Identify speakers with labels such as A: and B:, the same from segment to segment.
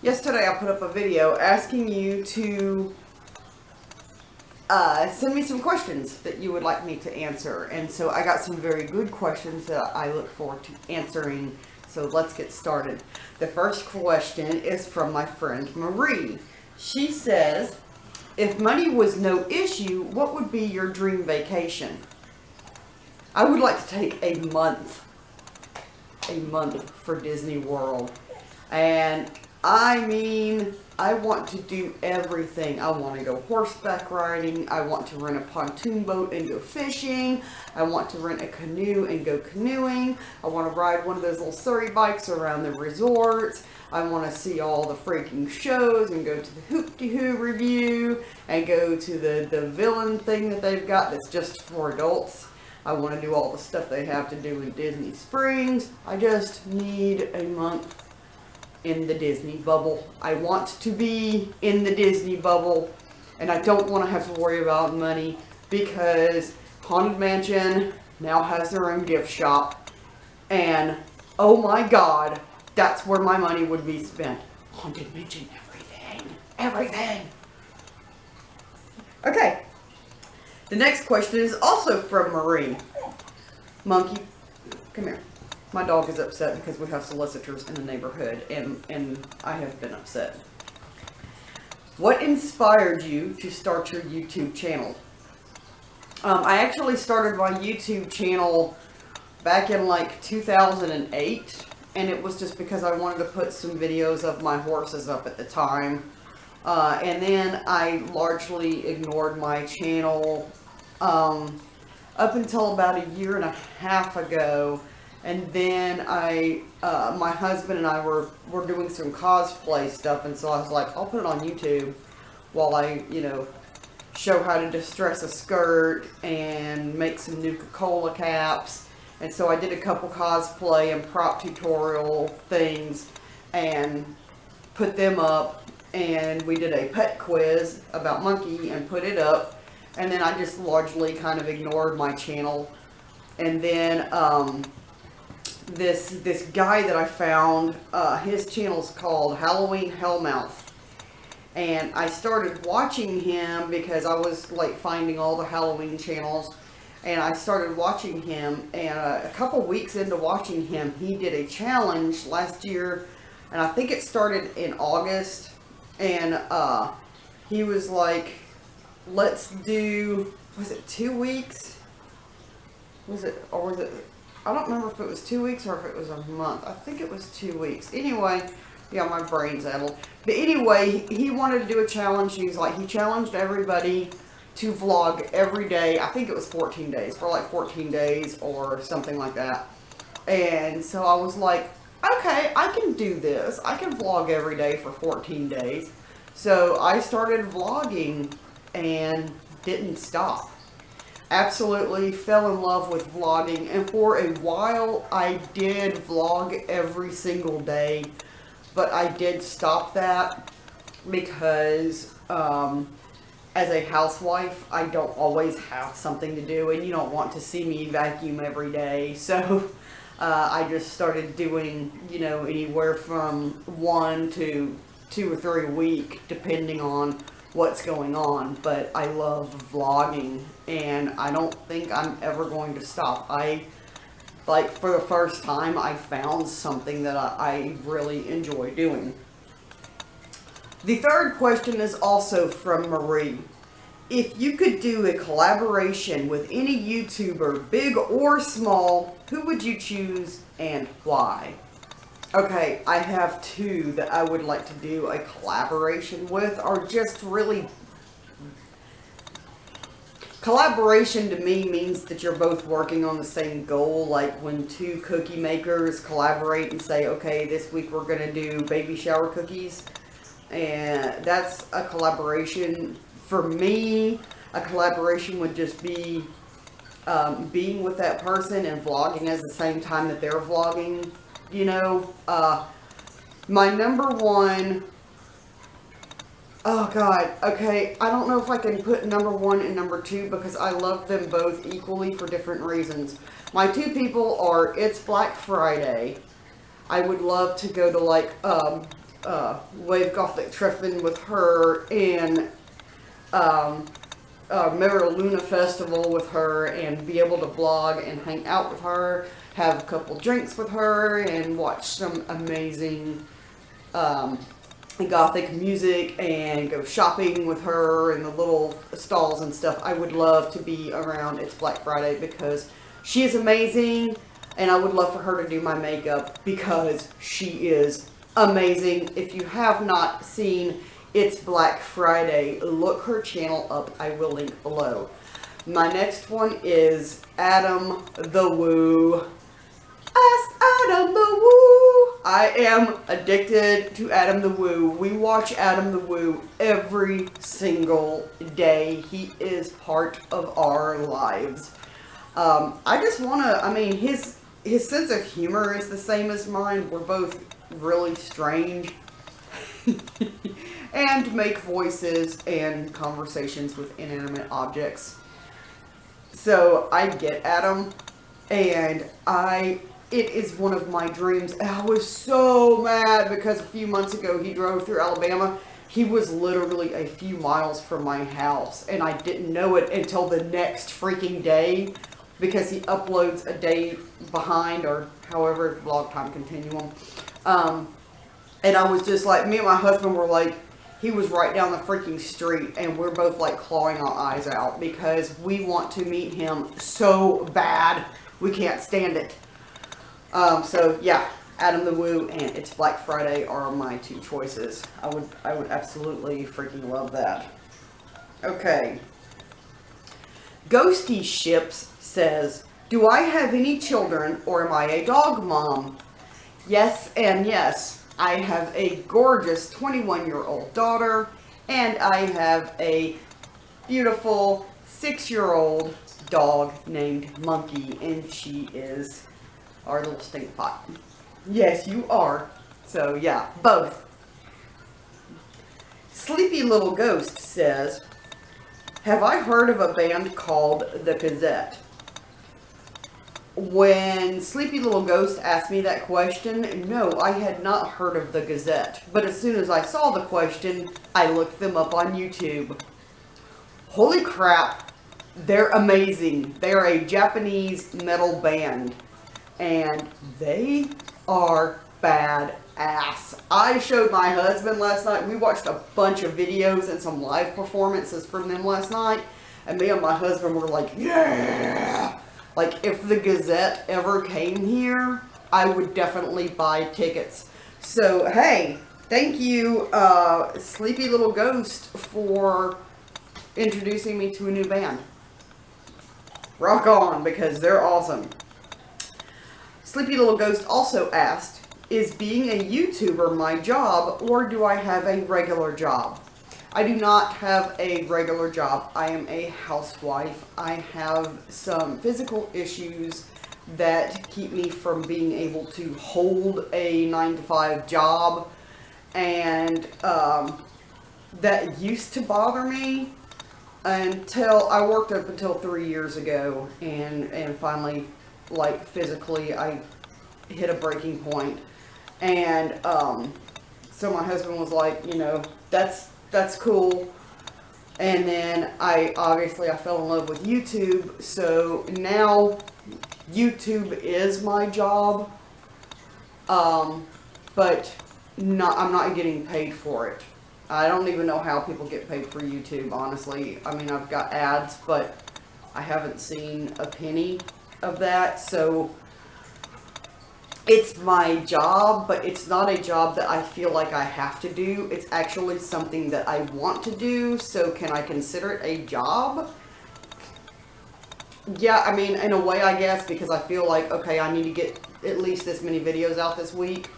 A: Yesterday I put up a video asking you to send me some questions that you would like me to answer. And so I got some very good questions that I look forward to answering. So let's get started. The first question is from my friend Marie. She says, if money was no issue, what would be your dream vacation? I would like to take a month for Disney World. And I mean, I want to do everything. I want to go horseback riding. I want to rent a pontoon boat and go fishing. I want to rent a canoe and go canoeing. I want to ride one of those little Surrey bikes around the resorts. I want to see all the freaking shows and go to the Hoop-de-Hoo review and go to the villain thing that they've got that's just for adults. I want to do all the stuff they have to do in Disney Springs. I just need a month in the Disney bubble. I want to be in the Disney bubble, and I don't want to have to worry about money because Haunted Mansion now has their own gift shop, and oh my god, that's where my money would be spent. Haunted Mansion, everything. Okay, the next question is also from Marie. Monkey, come here. My dog is upset because we have solicitors in the neighborhood, and I have been upset. What inspired you to start your YouTube channel? I actually started my YouTube channel back in like 2008, and it was just because I wanted to put some videos of my horses up at the time. And then I largely ignored my channel up until about a year and a half ago. And then my husband and I were doing some cosplay stuff, and so I was like, I'll put it on YouTube while I, show how to distress a skirt and make some Nuka-Cola caps. And so I did a couple cosplay and prop tutorial things and put them up, and we did a pet quiz about Monkey and put it up. And then I just largely kind of ignored my channel. And then this guy that I found, his channel's called Halloween Hellmouth, and I started watching him because I was like finding all the Halloween channels, and I started watching him, and a couple weeks into watching him, he did a challenge last year, and I think it started in August, and he was like, let's do, was it 2 weeks? Was it I don't remember if it was 2 weeks or if it was a month. I think it was 2 weeks. Anyway, yeah, my brain's addled. But anyway, he wanted to do a challenge. He challenged everybody to vlog every day. I think it was 14 days, for like 14 days or something like that. And so I was like, okay, I can do this. I can vlog every day for 14 days. So I started vlogging and didn't stop. Absolutely fell in love with vlogging, and for a while I did vlog every single day, but I did stop that because as a housewife I don't always have something to do, and you don't want to see me vacuum every day, so I just started doing anywhere from 1 to 2 or 3 a week depending on what's going on. But I love vlogging, and I don't think I'm ever going to stop. For the first time, I found something that I really enjoy doing. The third question is also from Marie. If you could do a collaboration with any YouTuber, big or small, who would you choose and why? Okay, I have 2 that I would like to do a collaboration with, or just really... Collaboration to me means that you're both working on the same goal, like when 2 cookie makers collaborate and say, okay, this week we're going to do baby shower cookies. And that's a collaboration. For me, a collaboration would just be being with that person and vlogging at the same time that they're vlogging. My number one, oh god, okay, I don't know if I can put number 1 and number 2 because I love them both equally for different reasons. My 2 people are It's Black Friday. I would love to go to like Wave Gothic Treffen with her, and Merrill Luna Festival with her, and be able to blog and hang out with her, have a couple drinks with her, and watch some amazing Gothic music, and go shopping with her in the little stalls and stuff. I would love to be around It's Black Friday because she is amazing, and I would love for her to do my makeup because she is amazing. If you have not seen It's Black Friday, look her channel up. I will link below. My next one is Adam the Woo. Ask Adam the Woo. I am addicted to Adam the Woo. We watch Adam the Woo every single day. He is part of our lives. I just want to, I mean, his sense of humor is the same as mine. We're both really strange. And make voices and conversations with inanimate objects. So I get Adam, and it is one of my dreams. And I was so mad because a few months ago he drove through Alabama. He was literally a few miles from my house, and I didn't know it until the next freaking day because he uploads a day behind, or however, vlog time continuum. And I was just like, me and my husband were like, he was right down the freaking street, and we're both like clawing our eyes out because we want to meet him so bad. We can't stand it. So yeah, Adam the Woo and It's Black Friday are my two choices. I would absolutely freaking love that. Okay. Ghosty Ships says, do I have any children or am I a dog mom? Yes and yes. I have a gorgeous 21-year-old daughter, and I have a beautiful 6-year-old dog named Monkey, and she is our little stink pot. Yes, you are. So yeah, both. Sleepy Little Ghost says, have I heard of a band called The Gazette? When Sleepy Little Ghost asked me that question, no, I had not heard of The Gazette. But as soon as I saw the question, I looked them up on YouTube. Holy crap, they're amazing. They're a Japanese metal band, and they are badass. I showed my husband last night. We watched a bunch of videos and some live performances from them last night, and me and my husband were like, yeah! Like, if the Gazette ever came here, I would definitely buy tickets. So, hey, thank you, Sleepy Little Ghost, for introducing me to a new band. Rock on, because they're awesome. Sleepy Little Ghost also asked, is being a YouTuber my job, or do I have a regular job? I do not have a regular job. I am a housewife. I have some physical issues that keep me from being able to hold a 9-to-5 job, and that used to bother me until I worked up until 3 years ago, and finally, like, physically I hit a breaking point. And so my husband was like, you know, that's cool. And then I fell in love with YouTube, so now YouTube is my job, but I'm not getting paid for it. I don't even know how people get paid for YouTube, honestly. I mean, I've got ads, but I haven't seen a penny of that, so it's my job, but it's not a job that I feel like I have to do. It's actually something that I want to do, so can I consider it a job? Yeah, I mean, in a way, I guess, because I feel like, okay, I need to get at least this many videos out this week.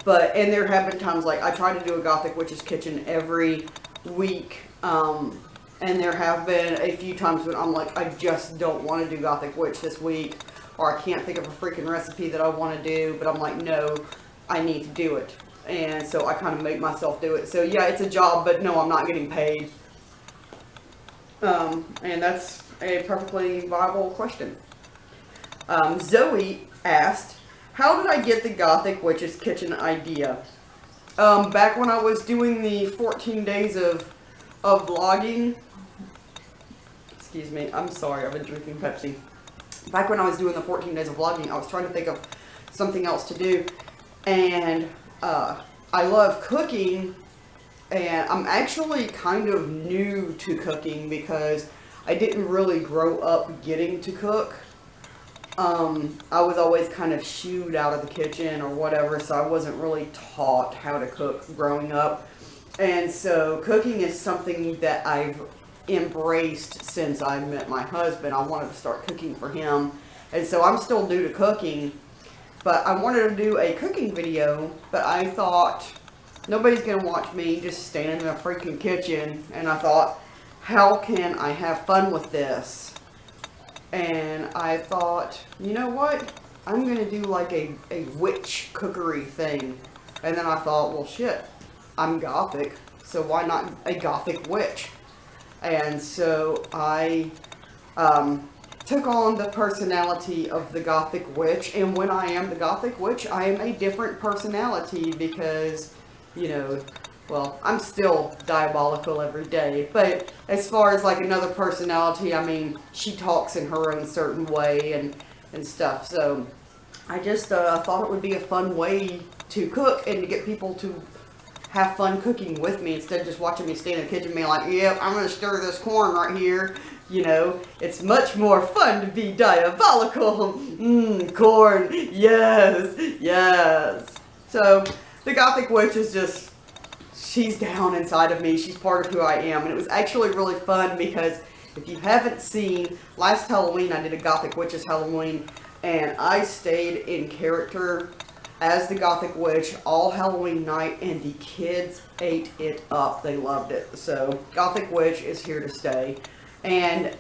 A: But, and there have been times, like, I try to do a Gothic Witch's Kitchen every week, and there have been a few times when I'm like, I just don't want to do Gothic Witch this week, or I can't think of a freaking recipe that I want to do, but I'm like, no, I need to do it. And so I kind of make myself do it. So yeah, it's a job, but no, I'm not getting paid. And that's a perfectly viable question. Zoe asked, how did I get the Gothic Witch's Kitchen idea? Back when I was doing the 14 days of vlogging, excuse me, I'm sorry, I've been drinking Pepsi. Back when I was doing the 14 days of vlogging, I was trying to think of something else to do, and I love cooking, and I'm actually kind of new to cooking because I didn't really grow up getting to cook. I was always kind of shooed out of the kitchen or whatever, so I wasn't really taught how to cook growing up. And so cooking is something that I've embraced since I met my husband. I wanted to start cooking for him, and so I'm still new to cooking, but I wanted to do a cooking video, but I thought nobody's gonna watch me just standing in a freaking kitchen, and I thought, how can I have fun with this? And I thought, you know what? I'm going to do like a witch cookery thing. And then I thought, well shit, I'm Gothic, so why not a Gothic witch? And so I took on the personality of the Gothic witch. And when I am the Gothic witch, I am a different personality because, you know, well, I'm still diabolical every day, but as far as like another personality, I mean, she talks in her own certain way and stuff. So I just thought it would be a fun way to cook and to get people to have fun cooking with me instead of just watching me stand in the kitchen being like, yep, I'm going to stir this corn right here. You know, it's much more fun to be diabolical. Corn, yes, yes. So the Gothic witch is just, she's down inside of me. She's part of who I am. And it was actually really fun because if you haven't seen, last Halloween I did a Gothic Witch's Halloween, and I stayed in character as the Gothic Witch all Halloween night, and the kids ate it up. They loved it. So Gothic Witch is here to stay. And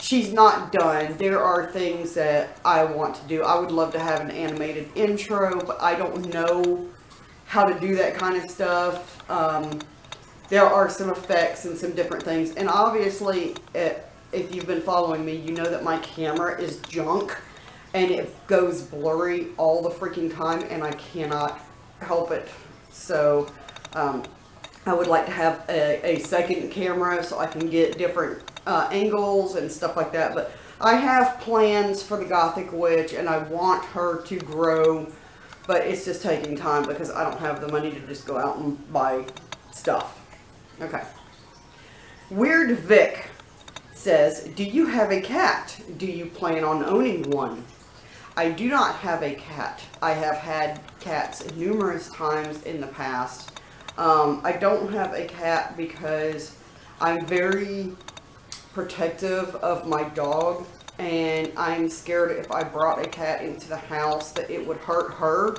A: she's not done. There are things that I want to do. I would love to have an animated intro, but I don't know how to do that kind of stuff. There are some effects and some different things, and obviously if you've been following me, you know that my camera is junk and it goes blurry all the freaking time, and I cannot help it. So I would like to have a second camera so I can get different angles and stuff like that, but I have plans for the Gothic Witch and I want her to grow. But it's just taking time because I don't have the money to just go out and buy stuff. Okay. Weird Vic says, do you have a cat? Do you plan on owning one? I do not have a cat. I have had cats numerous times in the past. I don't have a cat because I'm very protective of my dog. And I'm scared if I brought a cat into the house that it would hurt her.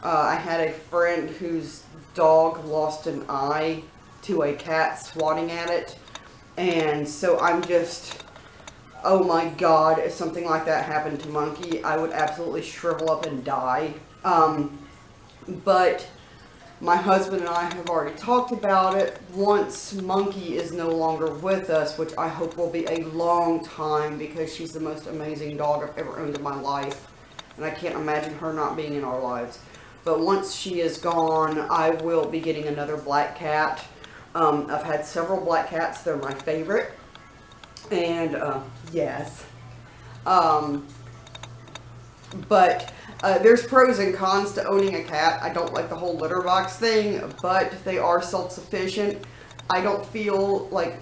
A: I had a friend whose dog lost an eye to a cat swatting at it. And so I'm just, oh my God, if something like that happened to Monkey, I would absolutely shrivel up and die. But my husband and I have already talked about it. Once Monkey is no longer with us, which I hope will be a long time because she's the most amazing dog I've ever owned in my life. And I can't imagine her not being in our lives. But once she is gone, I will be getting another black cat. I've had several black cats. They're my favorite. And, yes. But there's pros and cons to owning a cat. I don't like the whole litter box thing, but they are self-sufficient. I don't feel like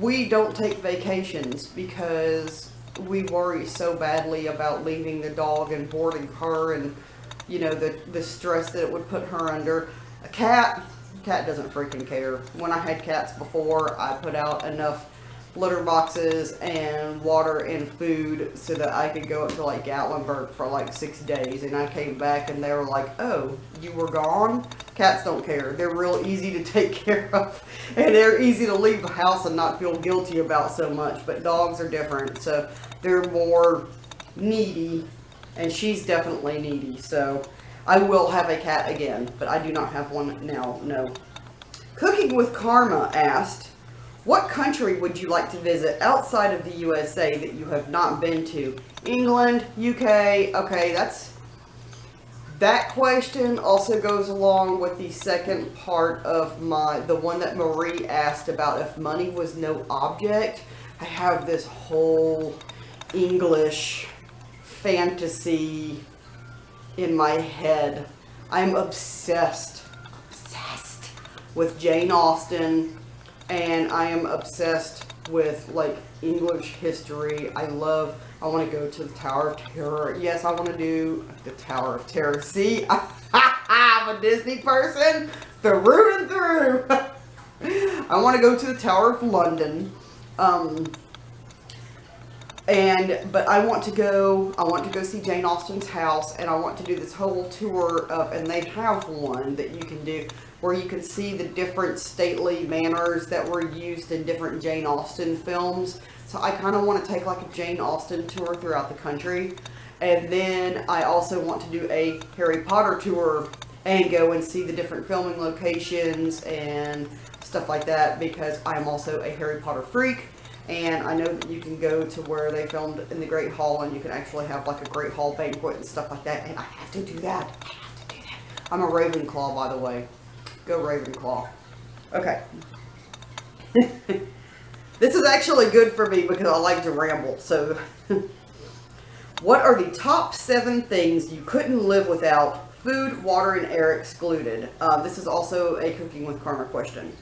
A: we don't take vacations because we worry so badly about leaving the dog and boarding her and, you know, the stress that it would put her under. A cat doesn't freaking care. When I had cats before, I put out enough litter boxes and water and food so that I could go up to like Gatlinburg for like 6 days, and I came back and they were like, oh, you were gone? Cats don't care. They're real easy to take care of, and they're easy to leave the house and not feel guilty about so much, but dogs are different, so they're more needy, and she's definitely needy. So I will have a cat again, but I do not have one now, no. Cooking with Karma asked, What country would you like to visit outside of the USA that you have not been to? England, UK. Okay, that question also goes along with the second part of the one that Marie asked about if money was no object. I have this whole English fantasy in my head. I'm obsessed with Jane Austen, and I am obsessed with like English history. I want to go to the Tower of Terror. Yes, I want to do the Tower of Terror. See, I'm a Disney person through and through. I want to go to the Tower of London. But I want to go see Jane Austen's house, and I want to do this whole tour of, and they have one that you can do, where you can see the different stately manners that were used in different Jane Austen films. So I kind of want to take like a Jane Austen tour throughout the country. And then I also want to do a Harry Potter tour and go and see the different filming locations and stuff like that, because I'm also a Harry Potter freak. And I know that you can go to where they filmed in the Great Hall, and you can actually have like a Great Hall banquet and stuff like that. And I have to do that. I'm a Ravenclaw, by the way. Go Ravenclaw. Okay. This is actually good for me because I like to ramble. So, what are the top 7 things you couldn't live without? Food, water, and air excluded. This is also a Cooking with Karma question.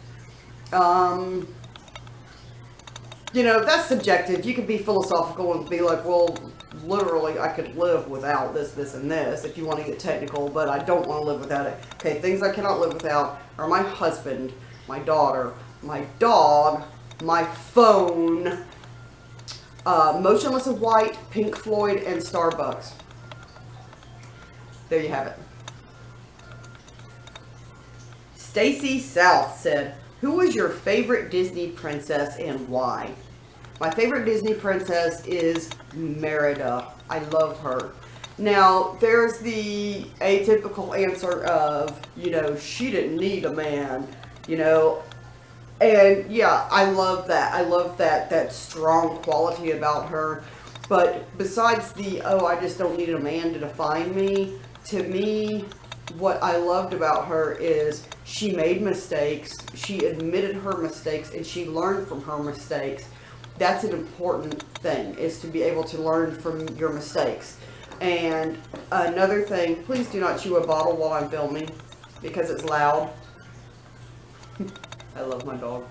A: You know, that's subjective. You could be philosophical and be like, well, literally, I could live without this, this, and this, if you want to get technical, but I don't want to live without it. Okay, things I cannot live without are my husband, my daughter, my dog, my phone, Motionless in White, Pink Floyd, and Starbucks. There you have it. Stacy South said, who was your favorite Disney princess and why? My favorite Disney princess is Merida. I love her. Now, there's the atypical answer of, you know, she didn't need a man, you know. And yeah, I love that. I love that strong quality about her. But besides the, oh, I just don't need a man to define me, to me, what I loved about her is she made mistakes, she admitted her mistakes, and she learned from her mistakes. That's an important thing, is to be able to learn from your mistakes. And another thing, please do not chew a bottle while I'm filming, because it's loud. I love my dog.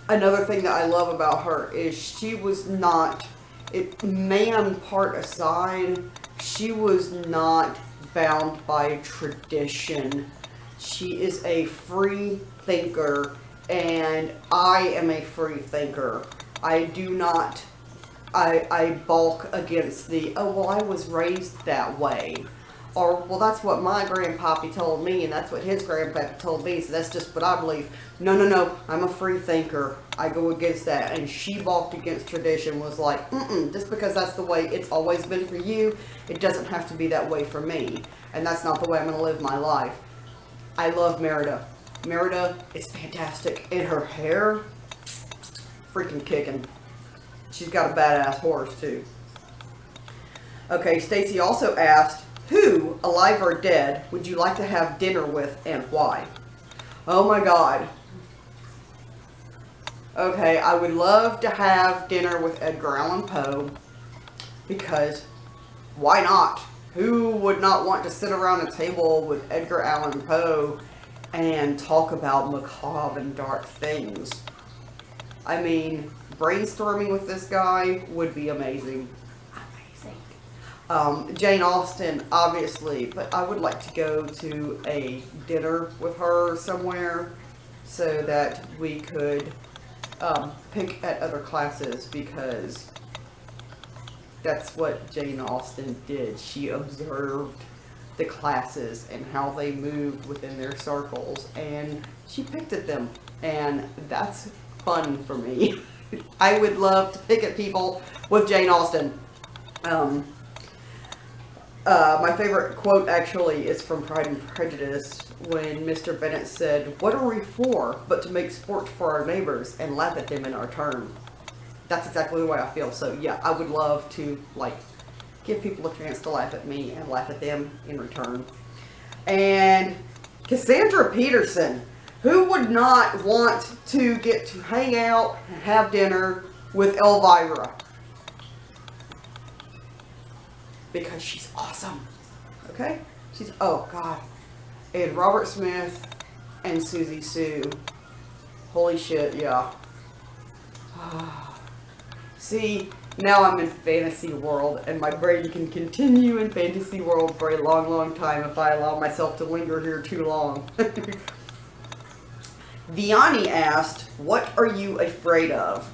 A: Another thing that I love about her is she was not, man part aside, she was not bound by tradition. She is a free thinker, and I am a free thinker. I do not, I balk against the, oh, well, I was raised that way. Or, well, that's what my grandpappy told me, and that's what his grandpappy told me, so that's just what I believe. No, no, no, I'm a free thinker. I go against that. And she balked against tradition, was like, just because that's the way it's always been for you, it doesn't have to be that way for me. And that's not the way I'm going to live my life. I love Merida. Merida is fantastic. And her hair, freaking kicking. She's got a badass horse, too. Okay, Stacy also asked, who, alive or dead, would you like to have dinner with and why? Oh my God. Okay, I would love to have dinner with Edgar Allan Poe, because why not? Who would not want to sit around a table with Edgar Allan Poe and talk about macabre and dark things? I mean, brainstorming with this guy would be amazing. Jane Austen, obviously, but I would like to go to a dinner with her somewhere so that we could pick at other classes, because that's what Jane Austen did. She observed the classes and how they moved within their circles, and she picked at them, and that's fun for me. I would love to pick at people with Jane Austen. My favorite quote actually is from Pride and Prejudice when Mr. Bennet said, "What are we for but to make sport for our neighbors and laugh at them in our turn?" That's exactly the way I feel. So yeah, I would love to like give people a chance to laugh at me and laugh at them in return. And Cassandra Peterson, who would not want to get to hang out and have dinner with Elvira? Because she's awesome. Okay? She's, oh God. And Robert Smith and Susie Sue. Holy shit, yeah. See, now I'm in fantasy world, and my brain can continue in fantasy world for a long, long time if I allow myself to linger here too long. Vianney asked, what are you afraid of?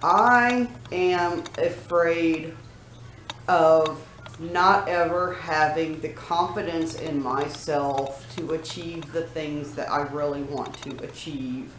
A: I am afraid of not ever having the confidence in myself to achieve the things that I really want to achieve.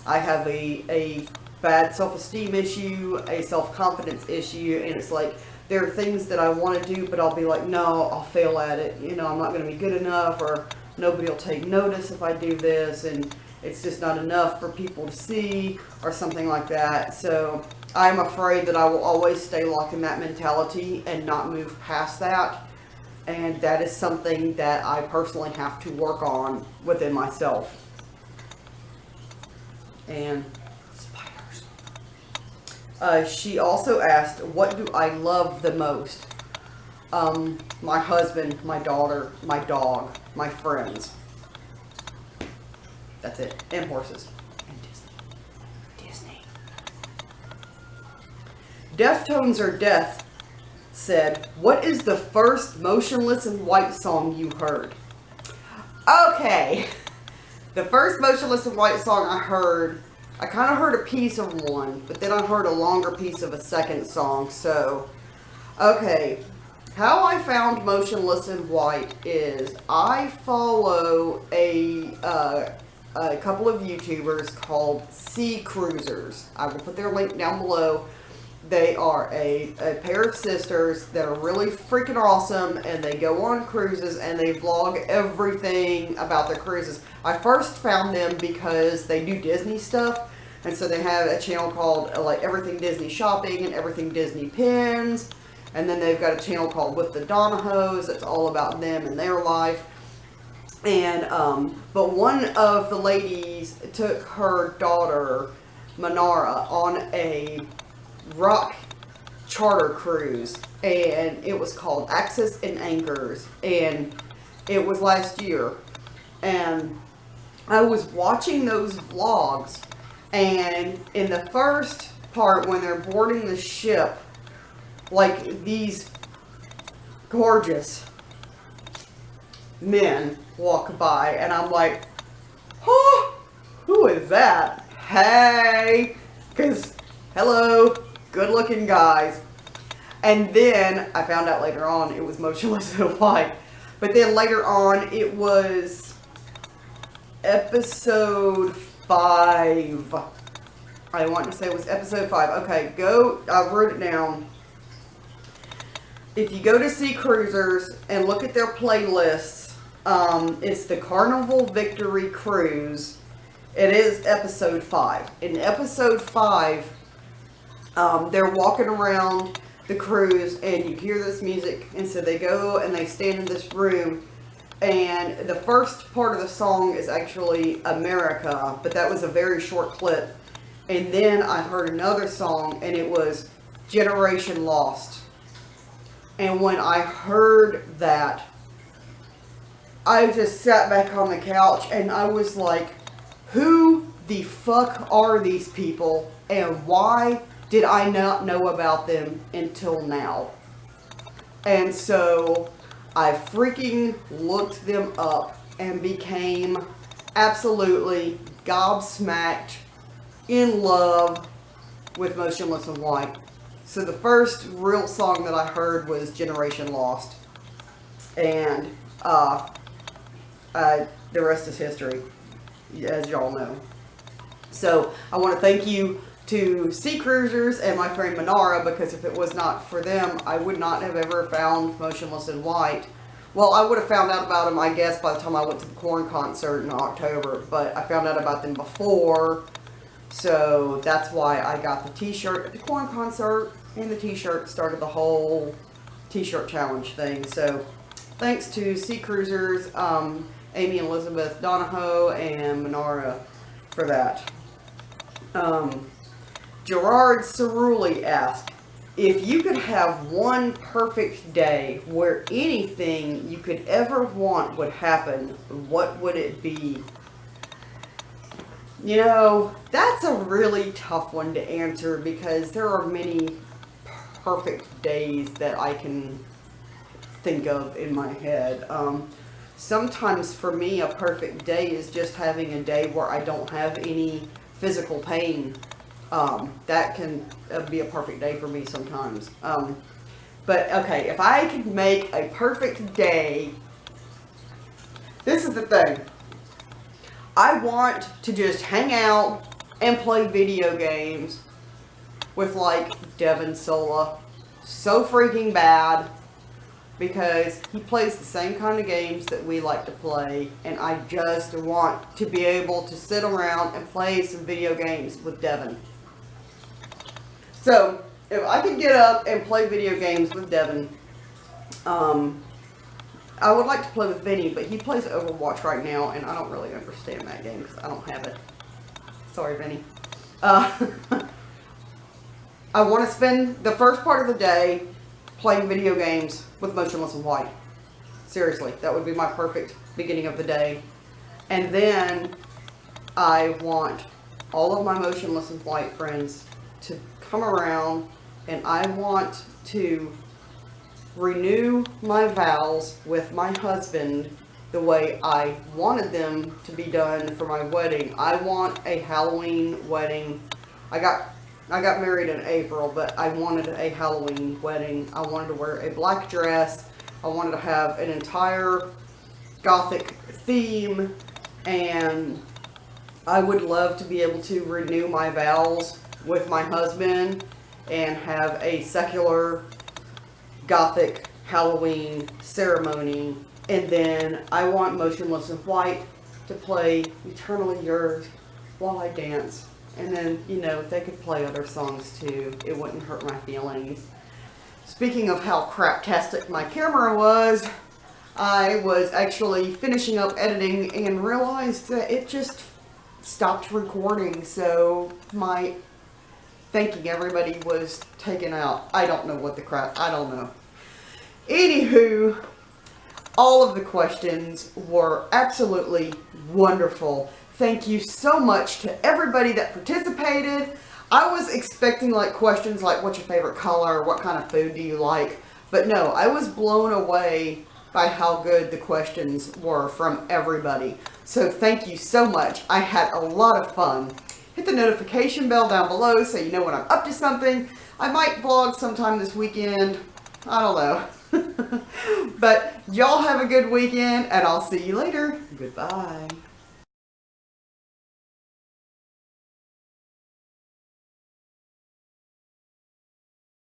A: I have a bad self-esteem issue, a self-confidence issue, and it's like there are things that I want to do, but I'll be like, no, I'll fail at it. You know, I'm not going to be good enough, or nobody will take notice if I do this, and it's just not enough for people to see, or something like that. So I'm afraid that I will always stay locked in that mentality and not move past that. And that is something that I personally have to work on within myself. And spiders. She also asked, what do I love the most? My husband, my daughter, my dog, my friends. That's it. And horses. And Disney. Deftones or Death said, what is the first Motionless in White song you heard? Okay. The first Motionless in White song I heard, I kind of heard a piece of one, but then I heard a longer piece of a second song. So, okay. How I found Motionless in White is I follow a couple of YouTubers called SeaCruisers. I will put their link down below. They are a pair of sisters that are really freaking awesome, and they go on cruises and they vlog everything about their cruises. I first found them because they do Disney stuff, and so they have a channel called like EverythingDisneyShopping and EverythingDisneyPins, and then they've got a channel called WithTheDonohos that's all about them and their life. And but one of the ladies took her daughter Manara on a rock charter cruise, and it was called Axis and Anchors, and it was last year. And I was watching those vlogs, and in the first part when they're boarding the ship, like these gorgeous men walk by, and I'm like, oh, who is that? Hey, because hello, good looking guys. And then I found out later on it was Motionless in White. But then later on it was episode 5. I want to say it was episode 5. Okay, go, I wrote it down. If you go to SeaCruisers and look at their playlists, it's the Carnival Victory Cruise. It is episode 5. In episode 5, they're walking around the cruise and you hear this music, and so they go and they stand in this room, and the first part of the song is actually America, but that was a very short clip. And then I heard another song, and it was Generation Lost. And when I heard that, I just sat back on the couch and I was like, who the fuck are these people, and why did I not know about them until now? And so I freaking looked them up and became absolutely gobsmacked in love with Motionless in White. So the first real song that I heard was Generation Lost. And the rest is history, as y'all know. So I want to thank you to SeaCruisers and my friend Manara, because if it was not for them, I would not have ever found Motionless in White. Well, I would have found out about them, I guess, by the time I went to the Korn concert in October, but I found out about them before, so that's why I got the t-shirt at the Korn concert, and the t-shirt started the whole t-shirt challenge thing. So thanks to SeaCruisers, Amy and Elizabeth Donoho, and Manara for that. Gerard Cerulli asked, if you could have one perfect day where anything you could ever want would happen, what would it be? You know, that's a really tough one to answer because there are many perfect days that I can think of in my head. Sometimes for me, a perfect day is just having a day where I don't have any physical pain. That can be a perfect day for me sometimes. But okay, if I could make a perfect day, this is the thing. I want to just hang out and play video games with like Devin Sola. So freaking bad. Because he plays the same kind of games that we like to play, and I just want to be able to sit around and play some video games with Devin. So, if I could get up and play video games with Devin, I would like to play with Vinny, but he plays Overwatch right now, and I don't really understand that game because I don't have it. Sorry, Vinny. I want to spend the first part of the day playing video games with Motionless in White. Seriously, that would be my perfect beginning of the day. And then I want all of my Motionless in White friends to come around, and I want to renew my vows with my husband the way I wanted them to be done for my wedding. I want a Halloween wedding. I got married in April, but I wanted a Halloween wedding. I wanted to wear a black dress. I wanted to have an entire Gothic theme, and I would love to be able to renew my vows with my husband and have a secular Gothic Halloween ceremony. And then I want Motionless in White to play Eternally Yours while I dance. And then, you know, they could play other songs too. It wouldn't hurt my feelings. Speaking of how craptastic my camera was, I was actually finishing up editing and realized that it just stopped recording. So my thanking everybody was taken out. I don't know what the crap, I don't know. Anywho, all of the questions were absolutely wonderful. Thank you so much to everybody that participated. I was expecting like questions like what's your favorite color, what kind of food do you like, but no, I was blown away by how good the questions were from everybody. So thank you so much. I had a lot of fun. Hit the notification bell down below so you know when I'm up to something. I might vlog sometime this weekend. I don't know. But y'all have a good weekend, and I'll see you later. Goodbye.